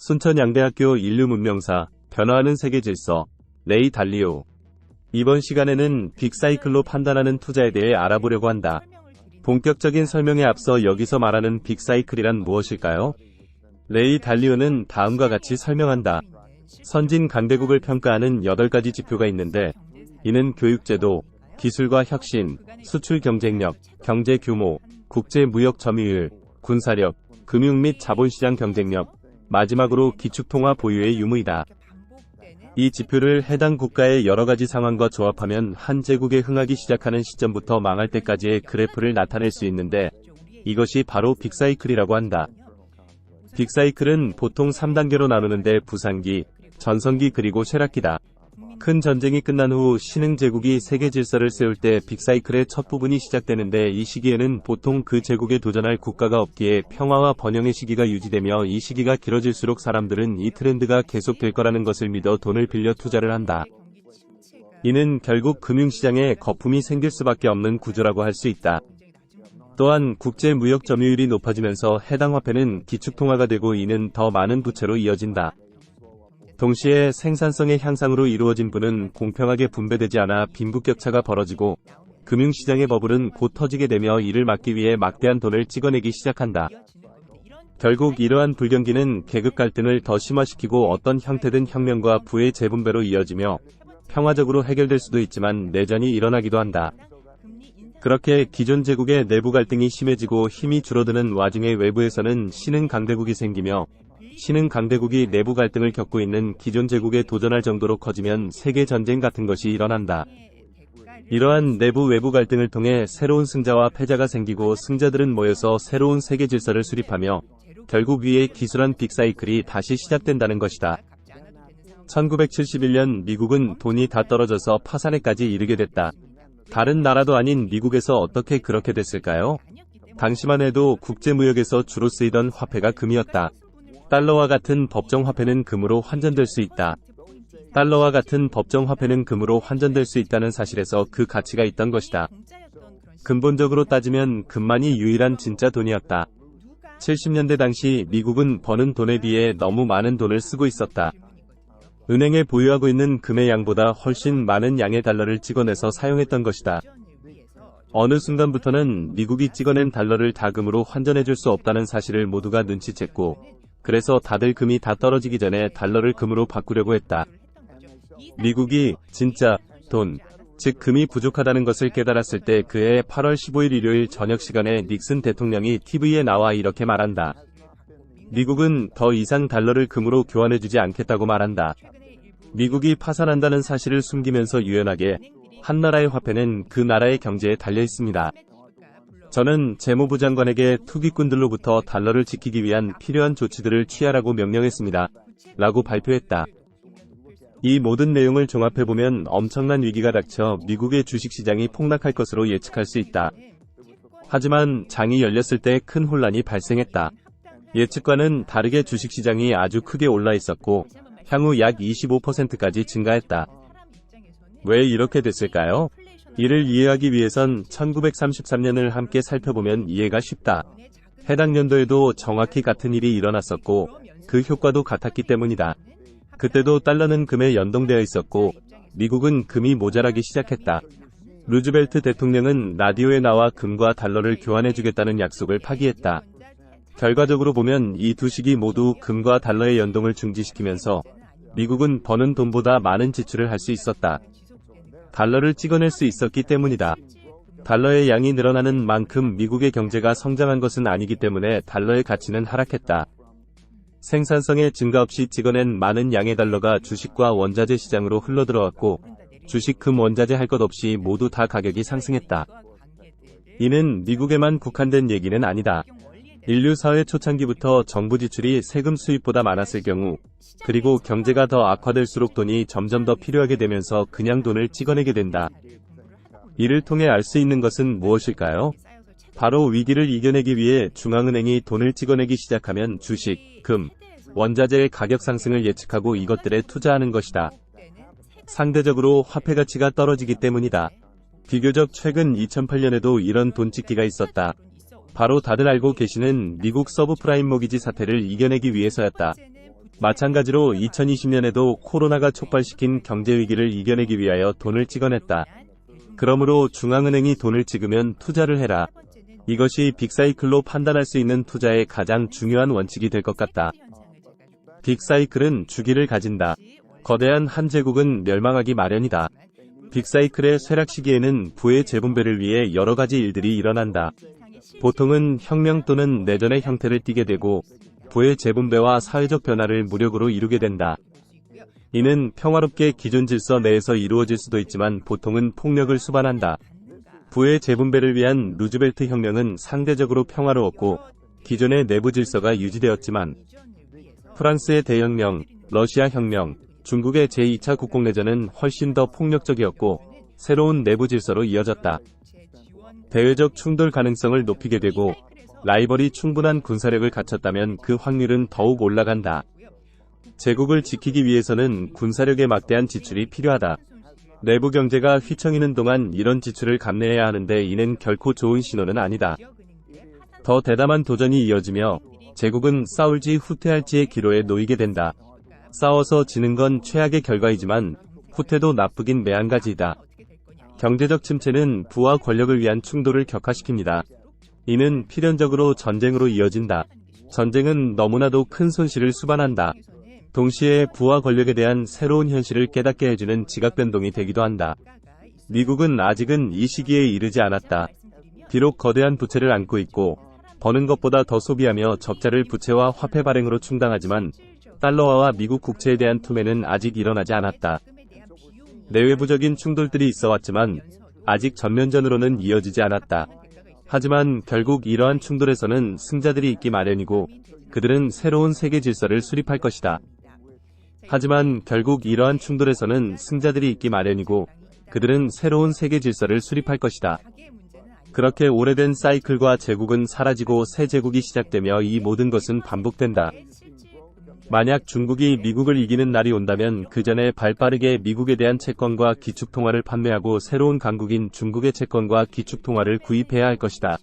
순천양대학교 인류문명사, 변화하는 세계질서, 레이 달리오. 이번 시간에는 빅사이클로 판단하는 투자에 대해 알아보려고 한다. 본격적인 설명에 앞서 여기서 말하는 빅사이클이란 무엇일까요? 레이 달리오는 다음과 같이 설명한다. 선진 강대국을 평가하는 8가지 지표가 있는데, 이는 교육제도, 기술과 혁신, 수출 경쟁력, 경제 규모, 국제 무역 점유율, 군사력, 금융 및 자본시장 경쟁력, 마지막으로 기축통화 보유의 유무이다. 이 지표를 해당 국가의 여러가지 상황과 조합하면 한 제국에 흥하기 시작하는 시점부터 망할 때까지의 그래프를 나타낼 수 있는데, 이것이 바로 빅사이클이라고 한다. 빅사이클은 보통 3단계로 나누는데 부상기, 전성기 그리고 쇠락기다. 큰 전쟁이 끝난 후 신흥 제국이 세계 질서를 세울 때 빅사이클의 첫 부분이 시작되는데, 이 시기에는 보통 그 제국에 도전할 국가가 없기에 평화와 번영의 시기가 유지되며, 이 시기가 길어질수록 사람들은 이 트렌드가 계속될 거라는 것을 믿어 돈을 빌려 투자를 한다. 이는 결국 금융시장에 거품이 생길 수밖에 없는 구조라고 할 수 있다. 또한 국제 무역 점유율이 높아지면서 해당 화폐는 기축통화가 되고, 이는 더 많은 부채로 이어진다. 동시에 생산성의 향상으로 이루어진 부는 공평하게 분배되지 않아 빈부격차가 벌어지고, 금융시장의 버블은 곧 터지게 되며 이를 막기 위해 막대한 돈을 찍어내기 시작한다. 결국 이러한 불경기는 계급 갈등을 더 심화시키고 어떤 형태든 혁명과 부의 재분배로 이어지며 평화적으로 해결될 수도 있지만 내전이 일어나기도 한다. 그렇게 기존 제국의 내부 갈등이 심해지고 힘이 줄어드는 와중에 외부에서는 신흥 강대국이 생기며, 신흥 강대국이 내부 갈등을 겪고 있는 기존 제국에 도전할 정도로 커지면 세계 전쟁 같은 것이 일어난다. 이러한 내부 외부 갈등을 통해 새로운 승자와 패자가 생기고, 승자들은 모여서 새로운 세계 질서를 수립하며 결국 위의 기술한 빅사이클이 다시 시작된다는 것이다. 1971년 미국은 돈이 다 떨어져서 파산에까지 이르게 됐다. 다른 나라도 아닌 미국에서 어떻게 그렇게 됐을까요? 당시만 해도 국제무역에서 주로 쓰이던 화폐가 금이었다. 달러와 같은 법정화폐는 금으로 환전될 수 있다. 달러와 같은 법정화폐는 금으로 환전될 수 있다는 사실에서 그 가치가 있던 것이다. 근본적으로 따지면 금만이 유일한 진짜 돈이었다. 70년대 당시 미국은 버는 돈에 비해 너무 많은 돈을 쓰고 있었다. 은행에 보유하고 있는 금의 양보다 훨씬 많은 양의 달러를 찍어내서 사용했던 것이다. 어느 순간부터는 미국이 찍어낸 달러를 다 금으로 환전해줄 수 없다는 사실을 모두가 눈치챘고, 그래서 다들 금이 다 떨어지기 전에 달러를 금으로 바꾸려고 했다. 미국이 진짜 돈, 즉 금이 부족하다는 것을 깨달았을 때 그해 8월 15일 일요일 저녁 시간에 닉슨 대통령이 TV에 나와 이렇게 말한다. 미국은 더 이상 달러를 금으로 교환해주지 않겠다고 말한다. 미국이 파산한다는 사실을 숨기면서 유연하게 한 나라의 화폐는 그 나라의 경제에 달려 있습니다. 저는 재무부 장관에게 투기꾼들로부터 달러를 지키기 위한 필요한 조치들을 취하라고 명령했습니다. 라고 발표했다. 이 모든 내용을 종합해보면 엄청난 위기가 닥쳐 미국의 주식시장이 폭락할 것으로 예측할 수 있다. 하지만 장이 열렸을 때 큰 혼란이 발생했다. 예측과는 다르게 주식시장이 아주 크게 올라 있었고, 향후 약 25%까지 증가했다. 왜 이렇게 됐을까요? 이를 이해하기 위해선 1933년을 함께 살펴보면 이해가 쉽다. 해당 연도에도 정확히 같은 일이 일어났었고, 그 효과도 같았기 때문이다. 그때도 달러는 금에 연동되어 있었고, 미국은 금이 모자라기 시작했다. 루즈벨트 대통령은 라디오에 나와 금과 달러를 교환해주겠다는 약속을 파기했다. 결과적으로 보면 이 두 시기 모두 금과 달러의 연동을 중지시키면서 미국은 버는 돈보다 많은 지출을 할 수 있었다. 달러를 찍어낼 수 있었기 때문이다. 달러의 양이 늘어나는 만큼 미국의 경제가 성장한 것은 아니기 때문에 달러의 가치는 하락했다. 생산성의 증가 없이 찍어낸 많은 양의 달러가 주식과 원자재 시장으로 흘러들어왔고, 주식, 금, 원자재 할 것 없이 모두 다 가격이 상승했다. 이는 미국에만 국한된 얘기는 아니다. 인류 사회 초창기부터 정부 지출이 세금 수입보다 많았을 경우, 그리고 경제가 더 악화될수록 돈이 점점 더 필요하게 되면서 그냥 돈을 찍어내게 된다. 이를 통해 알 수 있는 것은 무엇일까요? 바로 위기를 이겨내기 위해 중앙은행이 돈을 찍어내기 시작하면 주식, 금, 원자재의 가격 상승을 예측하고 이것들에 투자하는 것이다. 상대적으로 화폐 가치가 떨어지기 때문이다. 비교적 최근 2008년에도 이런 돈 찍기가 있었다. 바로 다들 알고 계시는 미국 서브프라임 모기지 사태를 이겨내기 위해서였다. 마찬가지로 2020년에도 코로나가 촉발시킨 경제위기를 이겨내기 위하여 돈을 찍어냈다. 그러므로 중앙은행이 돈을 찍으면 투자를 해라. 이것이 빅사이클로 판단할 수 있는 투자의 가장 중요한 원칙이 될 것 같다. 빅사이클은 주기를 가진다. 거대한 한 제국은 멸망하기 마련이다. 빅사이클의 쇠락 시기에는 부의 재분배를 위해 여러 가지 일들이 일어난다. 보통은 혁명 또는 내전의 형태를 띠게 되고 부의 재분배와 사회적 변화를 무력으로 이루게 된다. 이는 평화롭게 기존 질서 내에서 이루어질 수도 있지만 보통은 폭력을 수반한다. 부의 재분배를 위한 루즈벨트 혁명은 상대적으로 평화로웠고 기존의 내부 질서가 유지되었지만 프랑스의 대혁명, 러시아 혁명, 중국의 제2차 국공내전은 훨씬 더 폭력적이었고 새로운 내부 질서로 이어졌다. 대외적 충돌 가능성을 높이게 되고 라이벌이 충분한 군사력을 갖췄다면 그 확률은 더욱 올라간다. 제국을 지키기 위해서는 군사력에 막대한 지출이 필요하다. 내부 경제가 휘청이는 동안 이런 지출을 감내해야 하는데 이는 결코 좋은 신호는 아니다. 더 대담한 도전이 이어지며 제국은 싸울지 후퇴할지의 기로에 놓이게 된다. 싸워서 지는 건 최악의 결과이지만 후퇴도 나쁘긴 매한가지이다. 경제적 침체는 부와 권력을 위한 충돌을 격화시킵니다. 이는 필연적으로 전쟁으로 이어진다. 전쟁은 너무나도 큰 손실을 수반한다. 동시에 부와 권력에 대한 새로운 현실을 깨닫게 해주는 지각변동이 되기도 한다. 미국은 아직은 이 시기에 이르지 않았다. 비록 거대한 부채를 안고 있고 버는 것보다 더 소비하며 적자를 부채와 화폐 발행으로 충당하지만 달러화와 미국 국채에 대한 투매는 아직 일어나지 않았다. 내외부적인 충돌들이 있어왔지만 아직 전면전으로는 이어지지 않았다. 하지만 결국 이러한 충돌에서는 승자들이 있기 마련이고 그들은 새로운 세계 질서를 수립할 것이다. 하지만 결국 이러한 충돌에서는 승자들이 있기 마련이고 그들은 새로운 세계 질서를 수립할 것이다. 그렇게 오래된 사이클과 제국은 사라지고 새 제국이 시작되며 이 모든 것은 반복된다. 만약 중국이 미국을 이기는 날이 온다면 그 전에 발빠르게 미국에 대한 채권과 기축통화를 판매하고 새로운 강국인 중국의 채권과 기축통화를 구입해야 할 것이다.